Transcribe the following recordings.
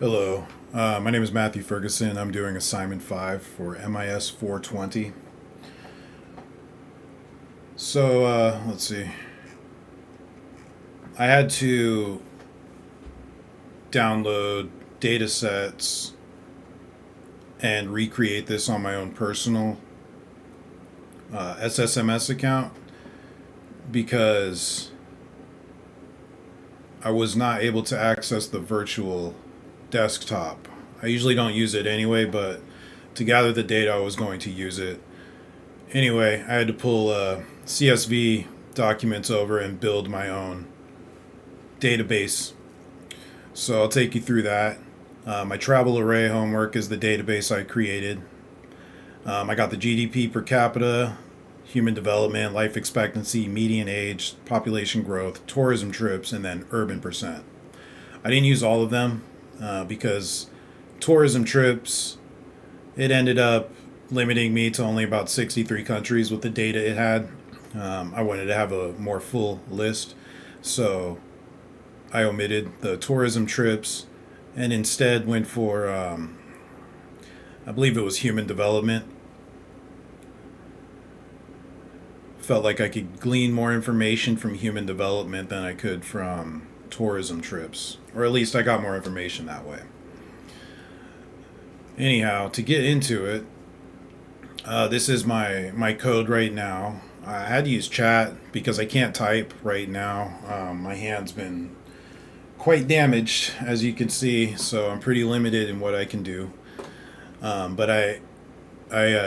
Hello, my name is Matthew Ferguson. I'm doing assignment 5 for MIS 420. Let's see. I had to download data sets and recreate this on my own personal SSMS account because I was not able to access the virtual desktop. I usually don't use it anyway, but to gather the data, I was going to use it. Anyway, I had to pull CSV documents over and build my own database. So I'll take you through that. My travel array homework is the database I created. I got the GDP per capita, human development, life expectancy, median age, population growth, tourism trips, and then urban percent. I didn't use all of them because tourism trips, it ended up limiting me to only about 63 countries with the data it had. I wanted to have a more full list, so I omitted the tourism trips and instead went for, I believe it was human development. Felt like I could glean more information from human development than I could from tourism trips, or at least I got more information that way. Anyhow, to get into it, this is my code right now. I had to use chat because I can't type right now. My hand's been quite damaged, as you can see, so I'm pretty limited in what I can do. But I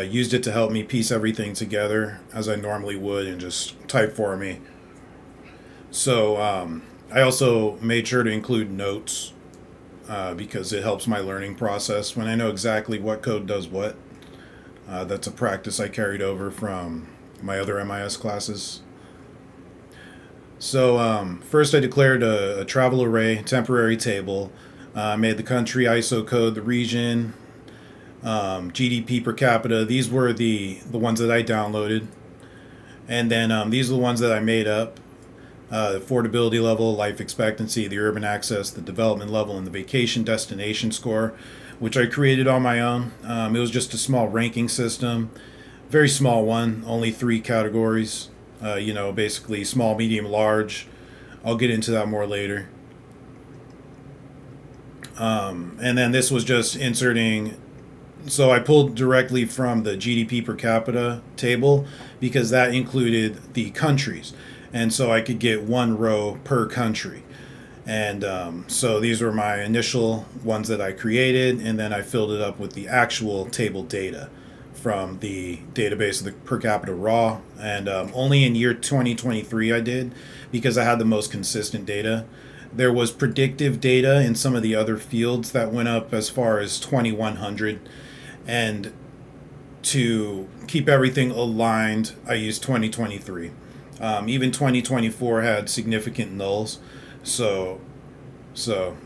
used it to help me piece everything together as I normally would and just type for me. So I also made sure to include notes because it helps my learning process when I know exactly what code does what. That's a practice I carried over from my other MIS classes. So first I declared a travel array temporary table. Made the country, ISO code, the region, GDP per capita. These were the ones that I downloaded. And then these are the ones that I made up. The affordability level, life expectancy, the urban access, the development level, and the vacation destination score, which I created on my own. It was just a small ranking system, very small one, only 3 categories. Basically small, medium, large. I'll get into that more later. And then this was just inserting. So I pulled directly from the GDP per capita table because that included the countries. And so I could get 1 row per country. And so these were my initial ones that I created, and then I filled it up with the actual table data from the database of the per capita raw. And only in year 2023 I did because I had the most consistent data. There was predictive data in some of the other fields that went up as far as 2100. And to keep everything aligned, I used 2023. Even 2024 had significant nulls. So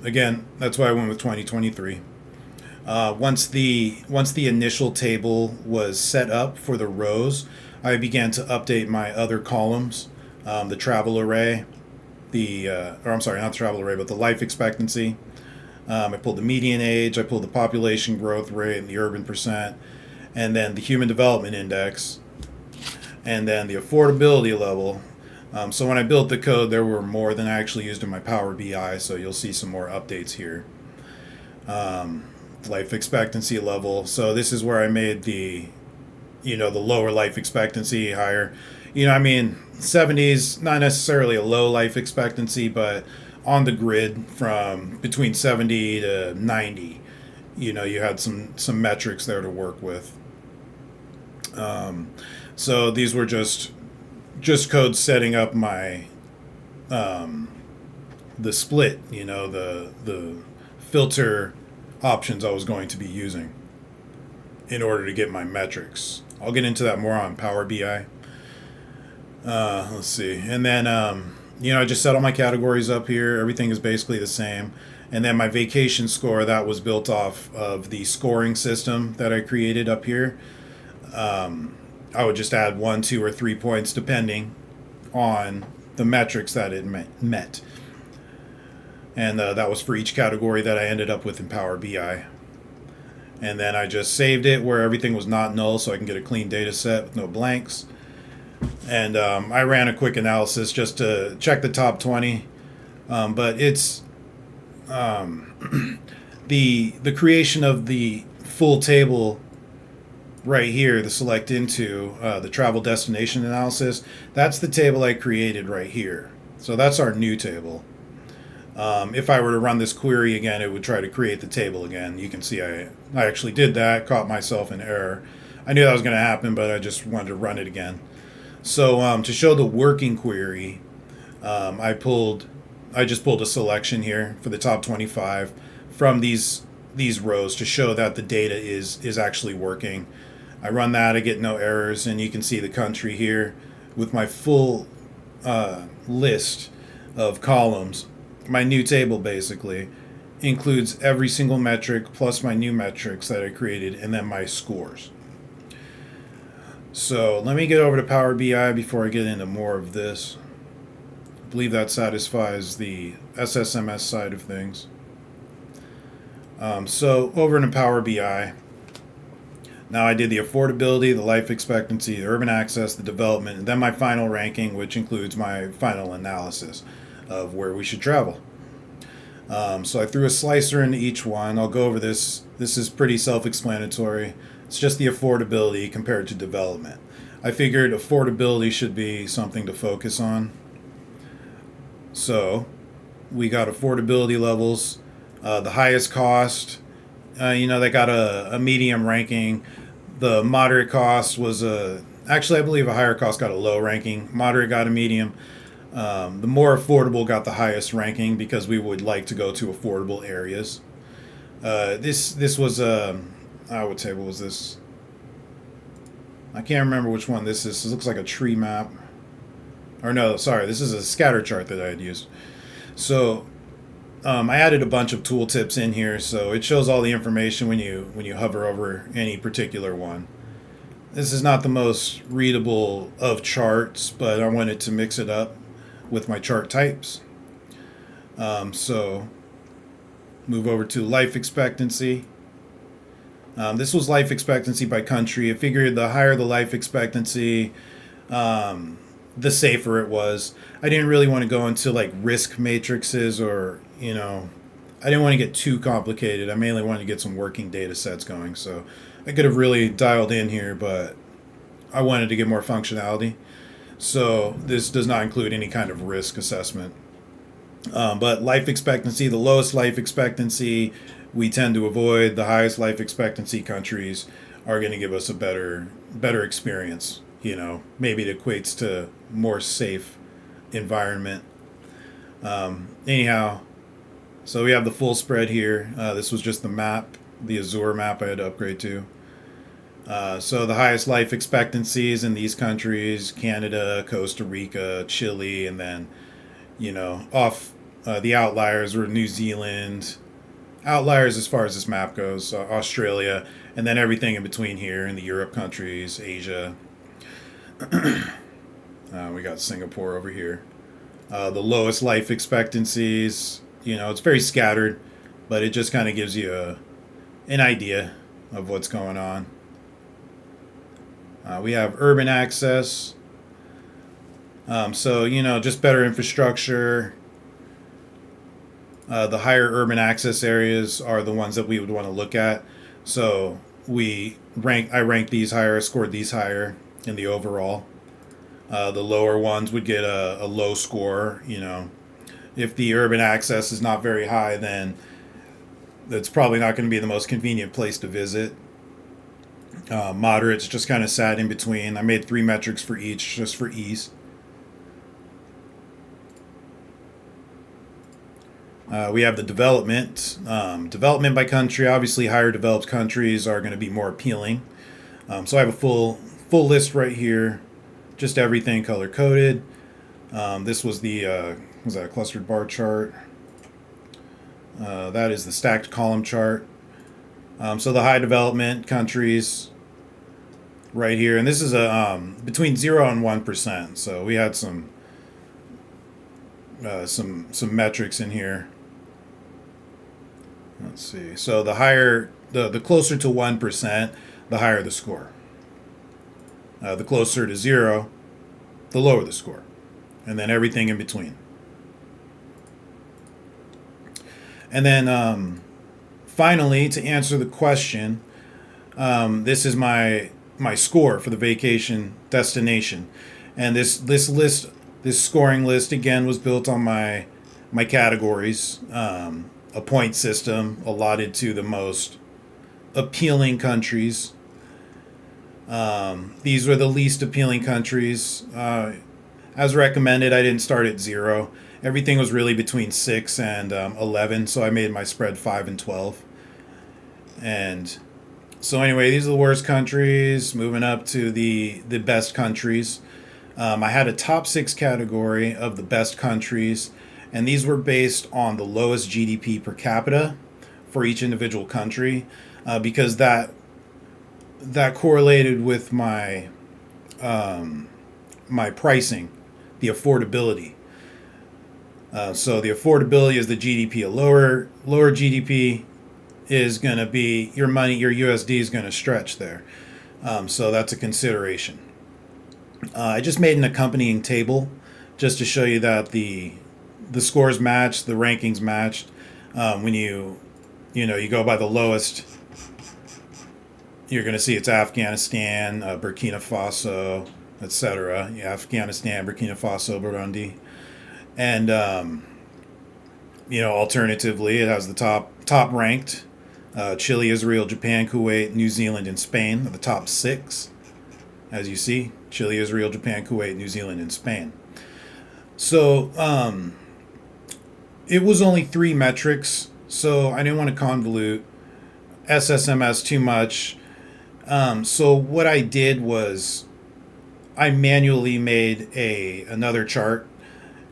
again, that's why I went with 2023. Once the initial table was set up for the rows, I began to update my other columns, the travel array, not the travel array, but the life expectancy. I pulled the median age, I pulled the population growth rate and the urban percent, and then the human development index, and then the affordability level. So when I built the code, there were more than I actually used in my Power BI, so you'll see some more updates here. Life expectancy level. So this is where I made the lower life expectancy higher. 70s, not necessarily a low life expectancy, but on the grid from between 70 to 90. You had some metrics there to work with. So these were just code setting up my the split, the filter options I was going to be using in order to get my metrics. I'll get into that more on Power BI. Let's see. And then, I just set all my categories up here. Everything is basically the same. And then my vacation score, that was built off of the scoring system that I created up here. I would just add 1, 2, or 3 points depending on the metrics that it met. And that was for each category that I ended up with in Power BI. And then I just saved it where everything was not null so I can get a clean data set with no blanks. And I ran a quick analysis just to check the top 20. But it's the creation of the full table right here, the select into the travel destination analysis. That's the table I created right here. So that's our new table. If I were to run this query again, it would try to create the table again. You can see I actually did that, caught myself in error. I knew that was going to happen, but I just wanted to run it again. So to show the working query, I just pulled a selection here for the top 25 from these rows to show that the data is actually working. I run that, I get no errors, and you can see the country here with my full list of columns. My new table basically includes every single metric plus my new metrics that I created and then my scores. So let me get over to Power BI before I get into more of this. I believe that satisfies the SSMS side of things. So over into Power BI. Now I did the affordability, the life expectancy, the urban access, the development, and then my final ranking, which includes my final analysis of where we should travel. So I threw a slicer into each one. I'll go over this. This is pretty self-explanatory. It's just the affordability compared to development. I figured affordability should be something to focus on. So we got affordability levels. The highest cost, they got a medium ranking. The moderate cost was actually I believe a higher cost got a low ranking. Moderate got a medium. The more affordable got the highest ranking because we would like to go to affordable areas. This was what table was this? I can't remember which one this is. This looks like a tree map. Or no, sorry, this is a scatter chart that I had used. So I added a bunch of tooltips in here, so it shows all the information when you hover over any particular one. This is not the most readable of charts, but I wanted to mix it up with my chart types. So move over to life expectancy. This was life expectancy by country. I figured the higher the life expectancy, the safer it was. I didn't really want to go into like risk matrices or, I didn't want to get too complicated. I mainly wanted to get some working data sets going. So I could have really dialed in here, but I wanted to get more functionality. So this does not include any kind of risk assessment. But life expectancy, the lowest life expectancy we tend to avoid. The highest life expectancy countries are going to give us a better experience. Maybe it equates to more safe environment. Anyhow, so we have the full spread here. This was just the map, the Azure map I had to upgrade to. So the highest life expectancies in these countries: Canada, Costa Rica, Chile, and then, off the outliers were New Zealand. Outliers as far as this map goes, Australia, and then everything in between here in the Europe countries, Asia. We got Singapore over here. The lowest life expectancies, it's very scattered, but it just kind of gives you an idea of what's going on. We have urban access. So, just better infrastructure. The higher urban access areas are the ones that we would want to look at. So I ranked these higher, scored these higher in the overall. The lower ones would get a low score. If the urban access is not very high, then that's probably not going to be the most convenient place to visit. Moderate's just kind of sat in between. I made 3 metrics for each just for ease. We have the development. Development by country. Obviously, higher developed countries are going to be more appealing. So I have a full list right here. Just everything color coded. This was was that a clustered bar chart? That is the stacked column chart. So the high development countries right here, and this is between 0 and 1%. So we had some metrics in here. let's see. So the higher, the closer to 1%, the higher the score. The closer to 0, the lower the score. And then everything in between. And then finally, to answer the question, this is my score for the vacation destination. And this scoring list again was built on my categories, a point system allotted to the most appealing countries. These were the least appealing countries. As recommended, I didn't start at 0. Everything was really between 6 and 11, so I made my spread 5 and 12. And so anyway, these are the worst countries, moving up to the best countries. I had a top 6 category of the best countries, and these were based on the lowest GDP per capita for each individual country, because that correlated with my my pricing, the affordability. So the affordability is the GDP. A lower GDP is going to be your money, your USD is going to stretch there. So that's a consideration. I just made an accompanying table just to show you that the scores matched, the rankings matched. When you go by the lowest, you're going to see it's Afghanistan, Burkina Faso, etc. Yeah, Afghanistan, Burkina Faso, Burundi, and alternatively, it has the top ranked. Chile, Israel, Japan, Kuwait, New Zealand, and Spain are the top 6. As you see, Chile, Israel, Japan, Kuwait, New Zealand, and Spain. So it was only 3 metrics, so I didn't want to convolute SSMS too much. So what I did was I manually made another chart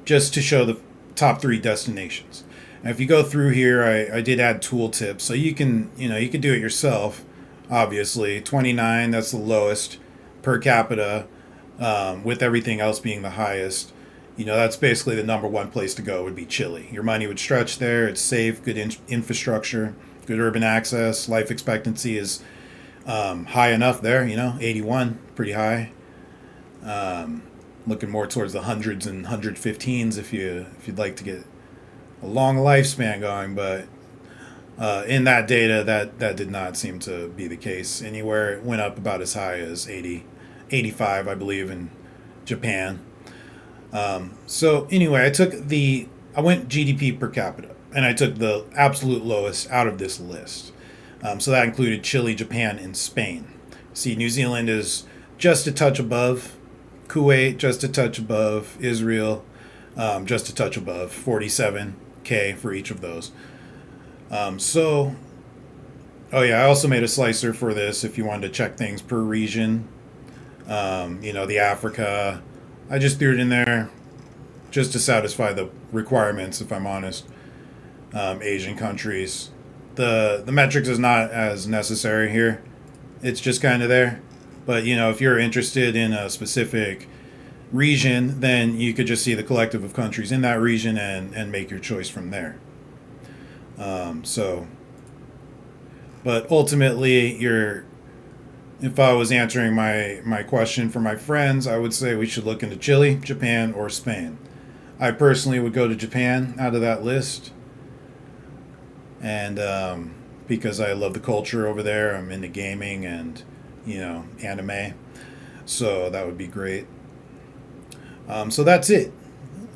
just to show the top 3 destinations. And if you go through here, I did add tooltips, so you can do it yourself. Obviously, 29, that's the lowest per capita, with everything else being the highest. That's basically the number 1 place to go would be Chile. Your money would stretch there. It's safe, good infrastructure, good urban access. Life expectancy is high enough there. 81, pretty high. Looking more towards the hundreds and 115s if you'd like to get a long lifespan going, but in that data, that did not seem to be the case anywhere. It went up about as high as 80, 85, I believe, in Japan. So anyway, I went GDP per capita, and I took the absolute lowest out of this list. So that included Chile, Japan, and Spain. See, New Zealand is just a touch above, Kuwait just a touch above, Israel just a touch above, 47K for each of those. Oh yeah, I also made a slicer for this if you wanted to check things per region. The Africa, I just threw it in there just to satisfy the requirements, if I'm honest. Asian countries. The metrics is not as necessary here. It's just kind of there. But, if you're interested in a specific region, then you could just see the collective of countries in that region and make your choice from there. But ultimately, if I was answering my question for my friends, I would say we should look into Chile, Japan, or Spain. I personally would go to Japan out of that list. And because I love the culture over there, I'm into gaming and, anime. So that would be great. So that's it.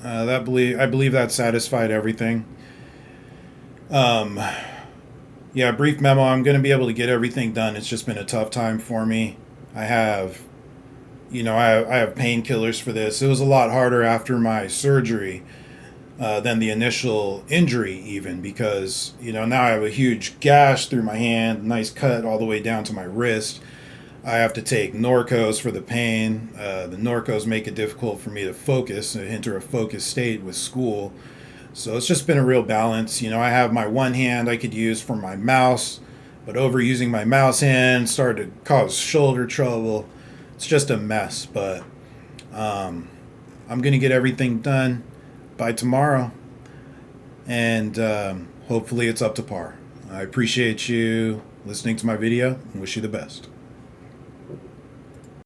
I believe that satisfied everything. Brief memo. I'm going to be able to get everything done. It's just been a tough time for me. I have painkillers for this. It was a lot harder after my surgery than the initial injury, even because now I have a huge gash through my hand, nice cut all the way down to my wrist. I have to take Norcos for the pain. The Norcos make it difficult for me to focus, enter a focused state with school. So it's just been a real balance. I have my one hand I could use for my mouse, but overusing my mouse hand started to cause shoulder trouble. It's just a mess, but I'm going to get everything done by tomorrow, and hopefully it's up to par. I appreciate you listening to my video and wish you the best.